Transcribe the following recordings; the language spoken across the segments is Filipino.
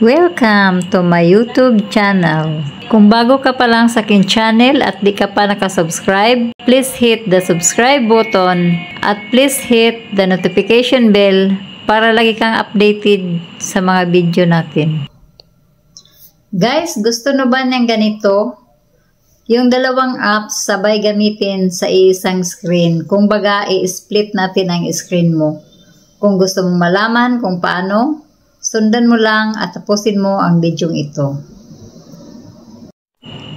Welcome to my YouTube channel. Kung bago ka pa lang sa akin channel at di ka pa nakasubscribe, please hit the subscribe button at please hit the notification bell para lagi kang updated sa mga video natin. Guys, gusto nyo ba niyang ganito? Yung dalawang apps sabay gamitin sa isang screen. Kung baga, i-split natin ang screen mo. Kung gusto mong malaman kung paano, sundan mo lang at tapusin mo ang video ito.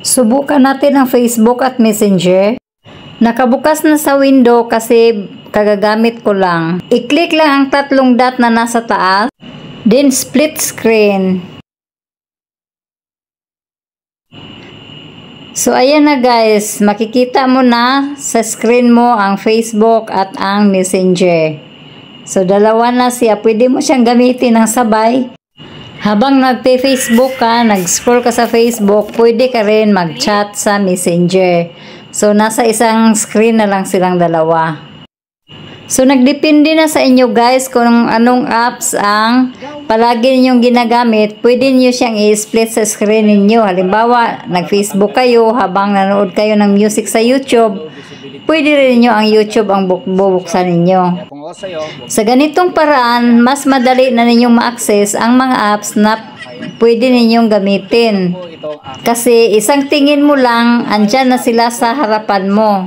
Subukan natin ang Facebook at Messenger. Nakabukas na sa window kasi kagagamit ko lang. I-click lang ang tatlong dot na nasa taas, then split screen. So ayan na guys, makikita mo na sa screen mo ang Facebook at ang Messenger. So dalawa na siya, pwede mo siyang gamitin ng sabay. Habang nagpe-Facebook ka, nag-scroll ka sa Facebook, pwede ka rin mag-chat sa Messenger. So nasa isang screen na lang silang dalawa. So nagdepende na sa inyo guys kung anong apps ang palagi ninyong ginagamit. Pwede niyo siyang i-split sa screen ninyo. Halimbawa, nag-Facebook kayo habang nanood kayo ng music sa YouTube. Pwede rin niyo ang YouTube ang bubuksan ninyo. Sa ganitong paraan, mas madali na ninyong ma-access ang mga apps na pwede ninyong gamitin. Kasi isang tingin mo lang, andyan na sila sa harapan mo.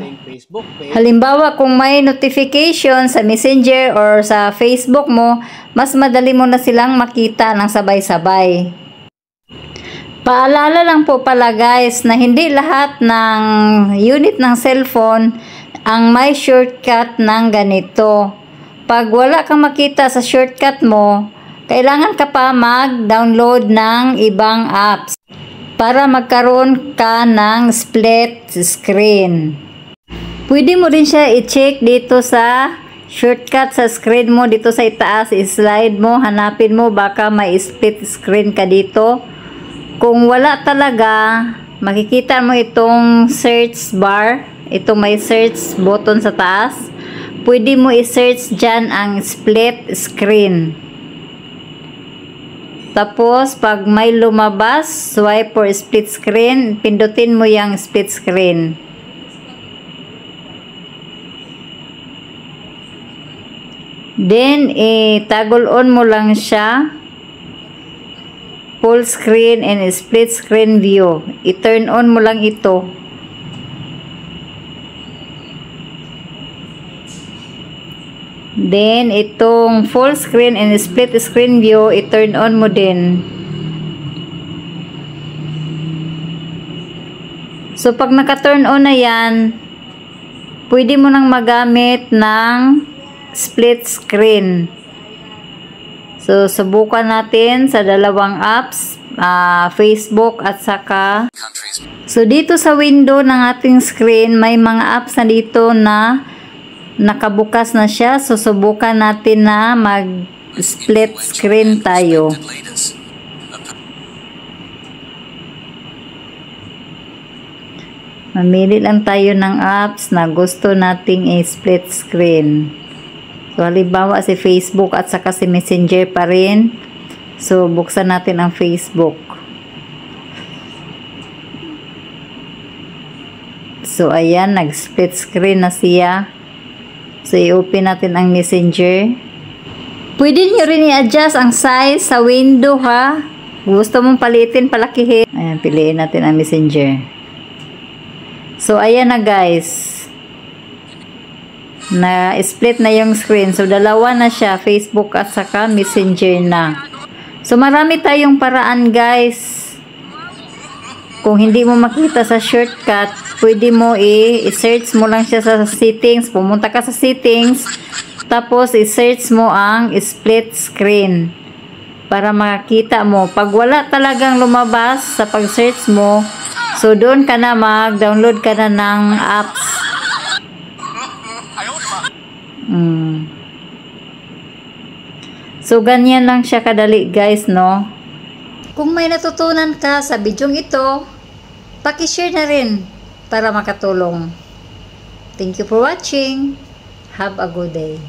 Halimbawa, kung may notification sa Messenger or sa Facebook mo, mas madali mo na silang makita ng sabay-sabay. Paalala lang po pala guys na hindi lahat ng unit ng cellphone ang may shortcut ng ganito. Pag wala kang makita sa shortcut mo, kailangan ka pa mag-download ng ibang apps para magkaroon ka ng split screen. Pwede mo rin siya i-check dito sa shortcut sa screen mo, dito sa itaas, i-slide mo, hanapin mo, baka may split screen ka dito. Kung wala talaga, makikita mo itong search bar, itong may search button sa taas. Pwede mo i-search dyan ang split screen. Tapos, pag may lumabas, swipe for split screen, pindutin mo yung split screen. Then, toggle on mo lang siya. Full screen and split screen view. I-turn on mo lang ito. Then, itong full screen and split screen view, i-turn on mo din. So, pag naka-turn on na yan, pwede mo nang magamit ng split screen. So, subukan natin sa dalawang apps, Facebook at saka. So, dito sa window ng ating screen, may mga apps na dito na nakabukas na siya. So, subukan natin na mag-split screen tayo. Mamili lang tayo ng apps na gusto nating i-split screen. So, halimbawa si Facebook at saka si Messenger pa rin. So, buksan natin ang Facebook. So, ayan, nag-split screen na siya. So, i-open natin ang Messenger. Pwede nyo rin i-adjust ang size sa window ha. Gusto mong palitin, palakihin. Ayan, piliin natin ang Messenger. So, ayan na guys. Na split na yung screen. So, dalawa na siya, Facebook at saka Messenger na. So, marami tayong paraan guys. Kung hindi mo makita sa shortcut, pwede mo i-search mo lang siya sa settings. Pumunta ka sa settings, tapos i-search mo ang split screen para makita mo. Pag wala talagang lumabas sa pag-search mo, so doon ka na mag-download ka na ng apps. So, ganyan lang siya kadali guys, no? Kung may natutunan ka sa bidyong ito, paki-share na rin para makatulong. Thank you for watching. Have a good day.